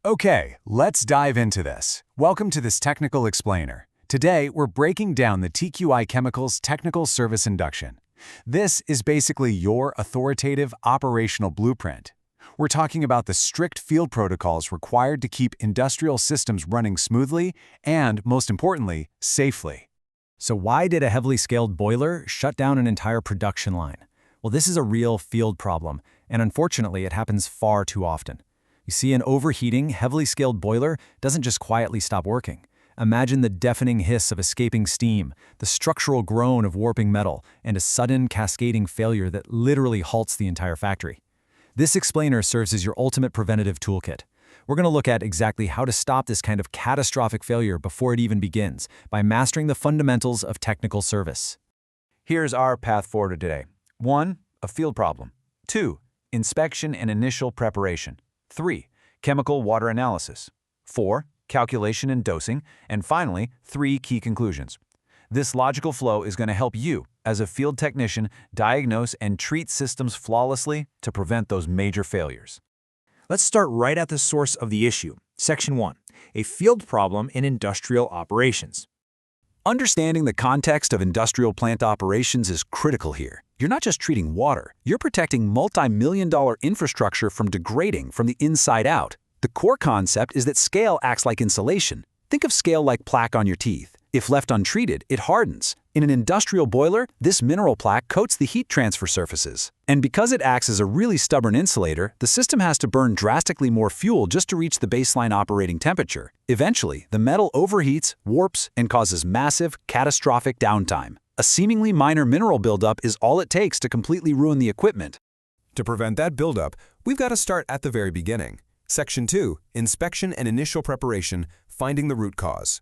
Okay, let's dive into this. Welcome to this Technical Explainer. Today, we're breaking down the TQI Chemicals Technical Service Induction. This is basically your authoritative operational blueprint. We're talking about the strict field protocols required to keep industrial systems running smoothly and, most importantly, safely. So why did a heavily scaled boiler shut down an entire production line? Well, this is a real field problem, and unfortunately, it happens far too often. You see, an overheating, heavily scaled boiler doesn't just quietly stop working. Imagine the deafening hiss of escaping steam, the structural groan of warping metal, and a sudden cascading failure that literally halts the entire factory. This explainer serves as your ultimate preventative toolkit. We're going to look at exactly how to stop this kind of catastrophic failure before it even begins by mastering the fundamentals of technical service. Here's our path forward today. 1. A field problem. 2. Inspection and initial preparation. 3. Chemical water analysis. 4. Calculation and dosing. And finally, 3 key conclusions. This logical flow is going to help you, as a field technician, diagnose and treat systems flawlessly to prevent those major failures. Let's start right at the source of the issue. Section 1. A field problem in industrial operations. Understanding the context of industrial plant operations is critical here. You're not just treating water, you're protecting multi-million-dollar infrastructure from degrading from the inside out. The core concept is that scale acts like insulation. Think of scale like plaque on your teeth. If left untreated, it hardens. In an industrial boiler, this mineral plaque coats the heat transfer surfaces. And because it acts as a really stubborn insulator, the system has to burn drastically more fuel just to reach the baseline operating temperature. Eventually, the metal overheats, warps, and causes massive, catastrophic downtime. A seemingly minor mineral buildup is all it takes to completely ruin the equipment. To prevent that buildup, we've got to start at the very beginning. Section 2, Inspection and Initial Preparation, Finding the Root Cause.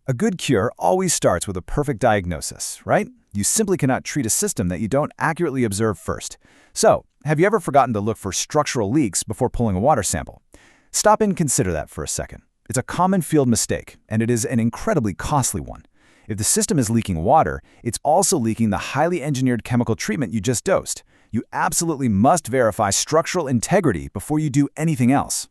A good cure always starts with a perfect diagnosis, right? You simply cannot treat a system that you don't accurately observe first. So, have you ever forgotten to look for structural leaks before pulling a water sample? Stop and consider that for a second. It's a common field mistake, and it is an incredibly costly one. If the system is leaking water, it's also leaking the highly engineered chemical treatment you just dosed. You absolutely must verify structural integrity before you do anything else.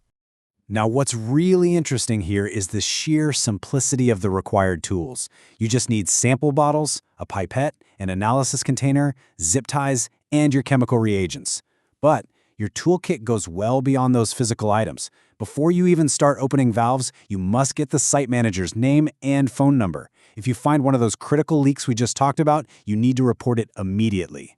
Now, what's really interesting here is the sheer simplicity of the required tools. You just need sample bottles, a pipette, an analysis container, zip ties, and your chemical reagents. But your toolkit goes well beyond those physical items. Before you even start opening valves, you must get the site manager's name and phone number. If you find one of those critical leaks we just talked about, you need to report it immediately.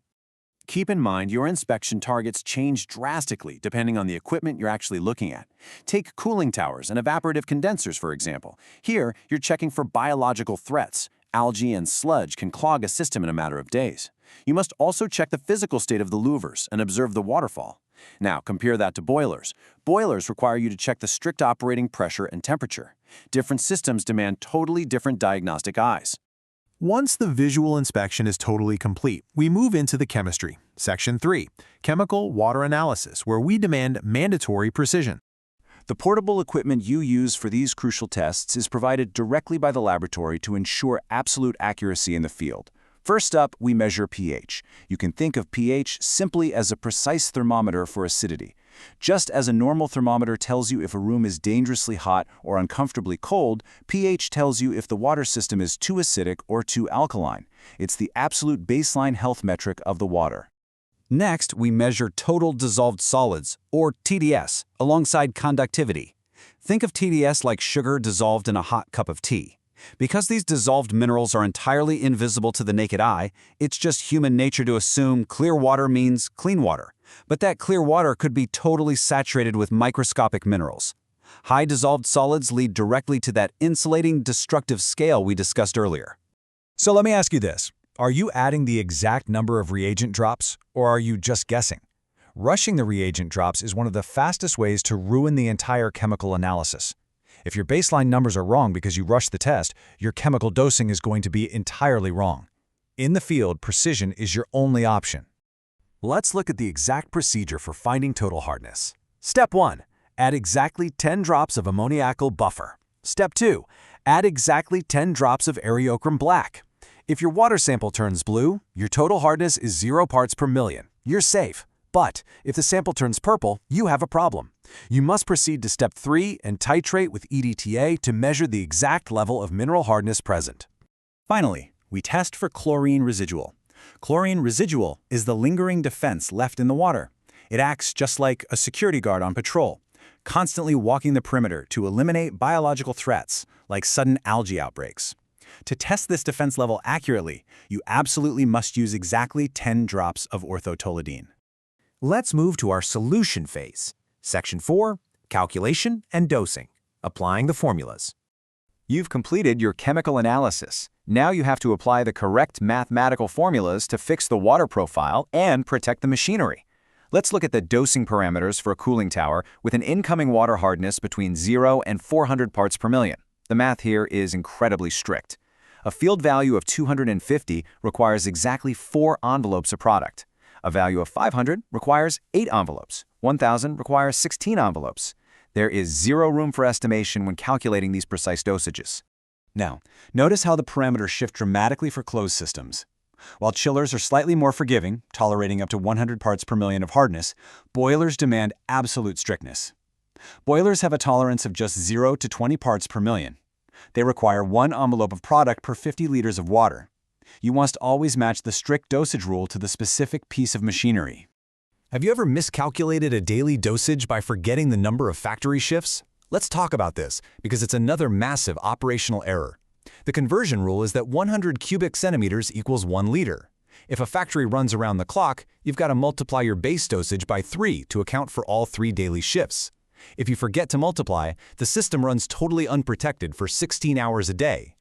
Keep in mind your inspection targets change drastically depending on the equipment you're actually looking at. Take cooling towers and evaporative condensers, for example. Here, you're checking for biological threats. Algae and sludge can clog a system in a matter of days. You must also check the physical state of the louvers and observe the waterfall. Now, compare that to boilers. Boilers require you to check the strict operating pressure and temperature. Different systems demand totally different diagnostic eyes. Once the visual inspection is totally complete, we move into the chemistry. Section 3, Chemical Water Analysis, where we demand mandatory precision. The portable equipment you use for these crucial tests is provided directly by the laboratory to ensure absolute accuracy in the field. First up, we measure pH. You can think of pH simply as a precise thermometer for acidity. Just as a normal thermometer tells you if a room is dangerously hot or uncomfortably cold, pH tells you if the water system is too acidic or too alkaline. It's the absolute baseline health metric of the water. Next, we measure total dissolved solids, or TDS, alongside conductivity. Think of TDS like sugar dissolved in a hot cup of tea. Because these dissolved minerals are entirely invisible to the naked eye, it's just human nature to assume clear water means clean water. But that clear water could be totally saturated with microscopic minerals. High dissolved solids lead directly to that insulating, destructive scale we discussed earlier. So let me ask you this. Are you adding the exact number of reagent drops, or are you just guessing? Rushing the reagent drops is one of the fastest ways to ruin the entire chemical analysis. If your baseline numbers are wrong because you rushed the test, your chemical dosing is going to be entirely wrong. In the field, precision is your only option. Let's look at the exact procedure for finding total hardness. Step 1. Add exactly 10 drops of ammoniacal buffer. Step 2. Add exactly 10 drops of Areochrom black. If your water sample turns blue, your total hardness is 0 parts per million. You're safe. But if the sample turns purple, you have a problem. You must proceed to step 3 and titrate with EDTA to measure the exact level of mineral hardness present. Finally, we test for chlorine residual. Chlorine residual is the lingering defense left in the water. It acts just like a security guard on patrol, constantly walking the perimeter to eliminate biological threats like sudden algae outbreaks. To test this defense level accurately, you absolutely must use exactly 10 drops of orthotoluidine. Let's move to our solution phase. Section 4, calculation and dosing, applying the formulas. You've completed your chemical analysis. Now you have to apply the correct mathematical formulas to fix the water profile and protect the machinery. Let's look at the dosing parameters for a cooling tower with an incoming water hardness between 0 and 400 parts per million. The math here is incredibly strict. A field value of 250 requires exactly 4 envelopes of product. A value of 500 requires 8 envelopes. 1,000 requires 16 envelopes. There is zero room for estimation when calculating these precise dosages. Now, notice how the parameters shift dramatically for closed systems. While chillers are slightly more forgiving, tolerating up to 100 parts per million of hardness, boilers demand absolute strictness. Boilers have a tolerance of just 0 to 20 parts per million. They require 1 envelope of product per 50 liters of water. You must always match the strict dosage rule to the specific piece of machinery. Have you ever miscalculated a daily dosage by forgetting the number of factory shifts? Let's talk about this, because it's another massive operational error. The conversion rule is that 100 cubic centimeters equals 1 liter. If a factory runs around the clock, you've got to multiply your base dosage by 3 to account for all 3 daily shifts. If you forget to multiply, the system runs totally unprotected for 16 hours a day.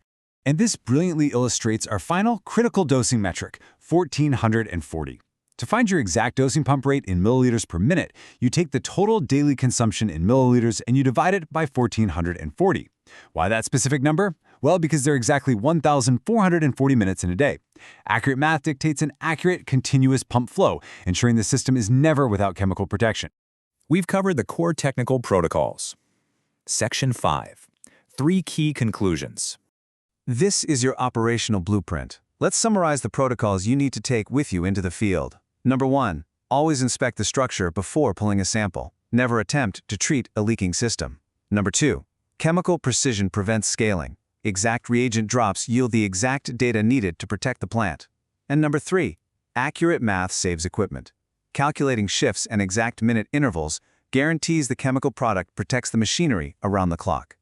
And this brilliantly illustrates our final critical dosing metric, 1440. To find your exact dosing pump rate in milliliters per minute, you take the total daily consumption in milliliters and you divide it by 1440. Why that specific number? Well, because there are exactly 1,440 minutes in a day. Accurate math dictates an accurate, continuous pump flow, ensuring the system is never without chemical protection. We've covered the core technical protocols. Section 5, 3 key conclusions. This is your operational blueprint. Let's summarize the protocols you need to take with you into the field. Number 1. Always inspect the structure before pulling a sample. Never attempt to treat a leaking system. Number 2. Chemical precision prevents scaling. Exact reagent drops yield the exact data needed to protect the plant. And number 3. Accurate math saves equipment. Calculating shifts and exact minute intervals guarantees the chemical product protects the machinery around the clock.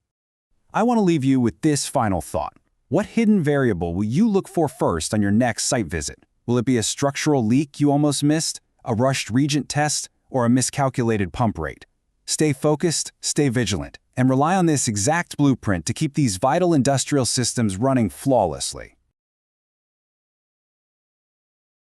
I want to leave you with this final thought. What hidden variable will you look for first on your next site visit? Will it be a structural leak you almost missed, a rushed reagent test, or a miscalculated pump rate? Stay focused, stay vigilant, and rely on this exact blueprint to keep these vital industrial systems running flawlessly.